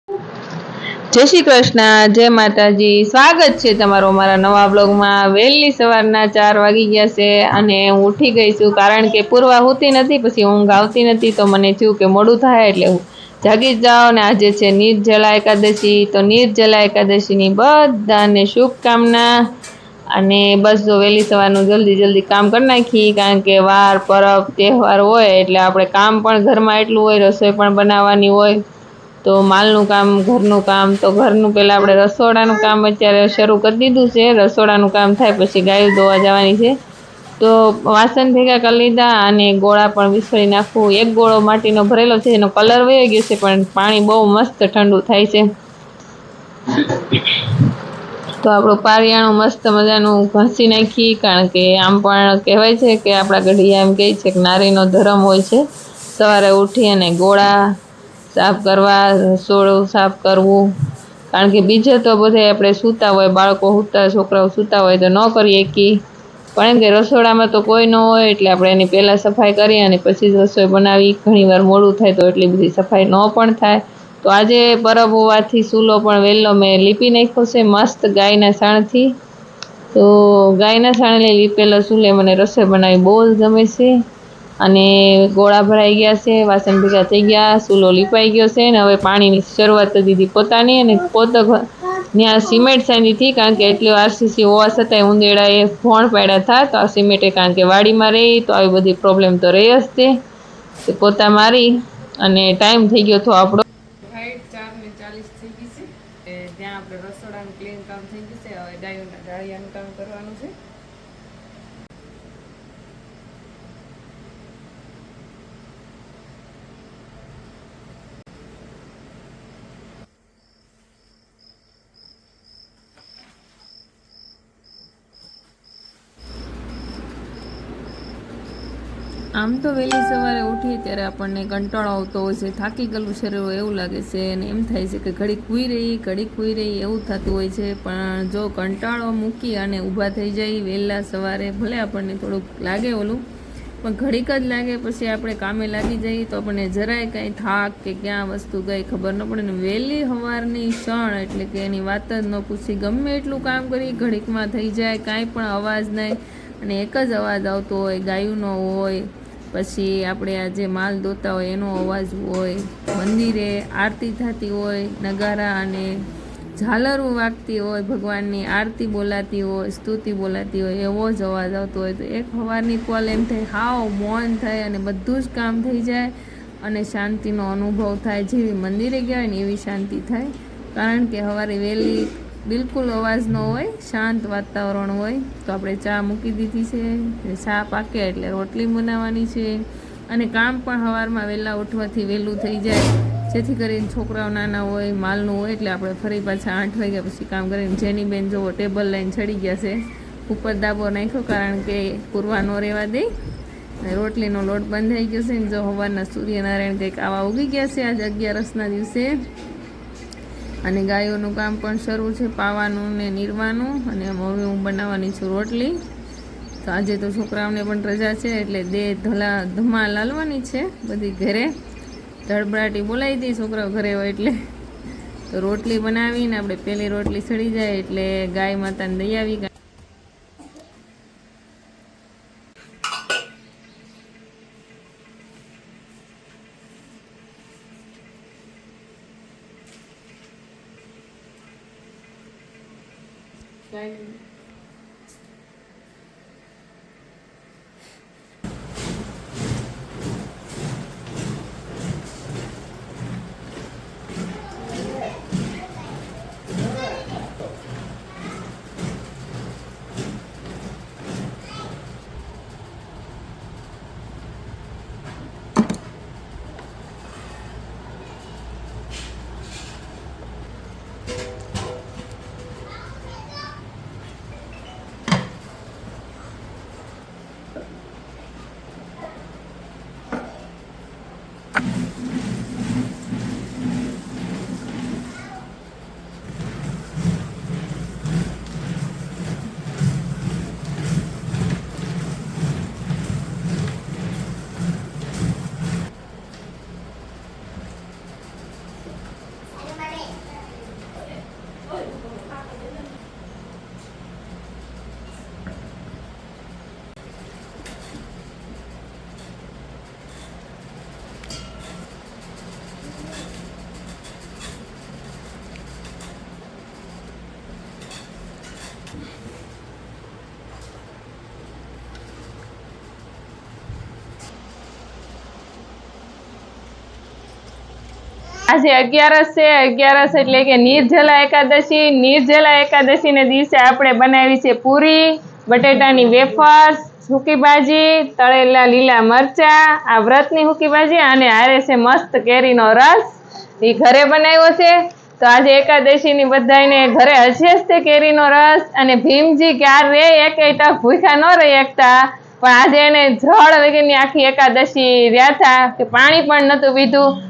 જય શ્રી કૃષ્ણ, જય માતાજી। સ્વાગત છે તમારો મારા નવા બ્લોગમાં। વહેલી સવારના 4 વાગી ગયા છે અને હું ઉઠી ગઈ છું, કારણ કે પૂર્વા હોતી નથી, પછી ઊંઘ આવતી નથી, તો મને થયું કે મોડું થાય એટલે હું જાગી જ જાઉં। ને આજે છે નિર્જલા એકાદશી, તો નિર્જલા એકાદશીની બધાને શુભકામના। અને બસ જો વહેલી સવારનું જલ્દી કામ કરી નાખી, કારણ કે વાર પરબ તહેવાર હોય એટલે આપણે કામ પણ ઘરમાં એટલું હોય, રસોઈ પણ બનાવવાની હોય, તો માલનું કામ, ઘરનું કામ, તો ઘરનું પહેલાં આપણે રસોડાનું કામ અત્યારે શરૂ કરી દીધું છે। રસોડાનું કામ થાય પછી ગાયું ધોવા જવાની છે, તો વાસણ ભેગા કરી લીધા અને ગોળા પણ વિસળી નાખું। એક ગોળો માટીનો ભરેલો છે, એનો કલર વહી ગયો છે, પણ પાણી બહુ મસ્ત ઠંડુ થાય છે। તો આપણું પારિયાણું મસ્ત મજાનું ઘસી નાખી, કારણ કે આમ પણ કહેવાય છે કે આપણા ગઢિયા એમ કહે છે કે નારીનો ધર્મ હોય છે સવારે ઉઠી અને ગોળા સાફ કરવા, રસોડું સાફ કરવું, કારણ કે બીજે તો બધે આપણે સૂતા હોય, બાળકો સૂતા, છોકરાઓ સૂતા હોય તો ન કરી શકીએ, પણ એમ કે રસોડામાં તો કોઈ ન હોય એટલે આપણે એની પહેલાં સફાઈ કરી અને પછી જ રસોઈ બનાવી। ઘણીવાર મોડું થાય તો એટલી બધી સફાઈ ન પણ થાય। તો આજે પરબ હોવાથી ચૂલો પણ વહેલો મેં લીપી નાખ્યો છે મસ્ત ગાયના સાણથી। તો ગાયના સાણે લીપેલો ચૂલે મને રસોઈ બનાવી બહુ જ ગમે છે। અને ગોળા ભરાઈ ગયા છે, વાસણ ભેગા થઈ ગયા, ચૂલો લીપાઈ ગયો છે ને હવે પાણીની શરૂઆત કરી દીધી પોતાની। અને પોતો ત્યાં સિમેન્ટ સાંધી, કારણ કે એટલી આરસીસી હોવા છતાંય ઉંદેડાએ ભોણ પાડ્યા હતા, તો આ સિમેન્ટે, કારણ કે વાડીમાં રહી તો આવી બધી પ્રોબ્લેમ તો રહી જ તે। તો પોતા મારી અને ટાઈમ થઈ ગયો હતો આપણો 4:40 થઈ ગઈ છે, ત્યાં આપણે રસોડાનું ક્લીન કામ થઈ ગયું છે, હવે ગાયોના ઢાળિયાનું કામ કરવાનું છે। આમ તો વહેલી સવારે ઉઠીએ ત્યારે આપણને કંટાળો આવતો હોય છે, થાકી ગયેલું શરીર હોય એવું લાગે છે, અને એમ થાય છે કે ઘડીક સૂઈ રહી એવું થતું હોય છે। પણ જો કંટાળો મૂકી અને ઊભા થઈ જાય વહેલા સવારે, ભલે આપણને થોડુંક લાગે ઓલું, પણ ઘડીક જ લાગે, પછી આપણે કામે લાગી જઈએ તો આપણને જરાય કાંઈ થાક કે ક્યાં વસ્તુ ગઈ ખબર ન પડે। ને વહેલી સવારની ક્ષણ એટલે કે એની વાત જ ન પૂછી, ગમે એટલું કામ કરી ઘડીકમાં થઈ જાય, કાંઈ પણ અવાજ નહીં, અને એક જ અવાજ આવતો હોય, ગાયુંનો હોય, પછી આપણે આ જે માલ દોતા હોય એનો અવાજ હોય, મંદિરે આરતી થતી હોય, નગારા અને ઝાલરો વાગતી હોય, ભગવાનની આરતી બોલાતી હોય, સ્તુતિ બોલાતી હોય, એવો જ અવાજ આવતો હોય, તો એક સવારની પલ એમ થાય હાવ મૌન થાય અને બધું જ કામ થઈ જાય અને શાંતિનો અનુભવ થાય। જેવી મંદિરે ગયા હોય ને એવી શાંતિ થાય, કારણ કે સવારે વહેલી બિલકુલ અવાજ ન હોય, શાંત વાતાવરણ હોય। તો આપણે ચા મૂકી દીધી છે, ચા પાકે એટલે રોટલી બનાવવાની છે, અને કામ પણ સવારમાં વહેલા ઉઠવાથી વહેલું થઈ જાય, જેથી કરીને છોકરાઓ નાના હોય, માલનું હોય, એટલે આપણે ફરી પાછા 8 વાગ્યા પછી કામ કરીને। જેની બેન જોવો ટેબલ લઈને ચડી ગયા છે, ઉપર દાબો નાખ્યો, કારણ કે પૂરવા ન રહેવા દે, રોટલીનો લોટ બંધાઈ ગયો છે ને જો સવારના સૂર્યનારાયણ કંઈક આવા ઉગી ગયા છે આજ 11ના દિવસે। અને ગાયોનું કામ પણ શરૂ છે, પાવાનું ને નીરવાનું, અને હવે હું બનાવવાની છું રોટલી। તો આજે તો છોકરાઓને પણ રજા છે એટલે ધમાલ લાલવાની છે બધી ઘરે, ધડબડાટી બોલાવી દઈ છોકરાઓ ઘરે હોય એટલે। તો રોટલી બનાવીને આપણે પહેલી રોટલી સડી જાય એટલે ગાય માતાને દઈ આવી। આજે 11 છે. 11 એટલે કે નિર્જલા એકાદશી. નિર્જલા એકાદશીને દિવસે આપણે બનાવી છે પૂરી, બટેટાની વેફર્સ, સૂકી ભાજી, તળેલા લીલા મરચા, આ વ્રતની સૂકી ભાજી, અને હારે છે મસ્ત કેરીનો રસ. એ ઘરે બનાવ્યો છે. તો આજે એકાદશીની બધાને ઘરે હશે જ તે કેરીનો રસ. અને ભીમજી ક્યારે એક ટક ભૂખ્યા ન રહી શકતા, પણ આજે એને જળ વગરની આખી એકાદશી રહ્યા હતા કે પાણી પણ નહોતું પીધું.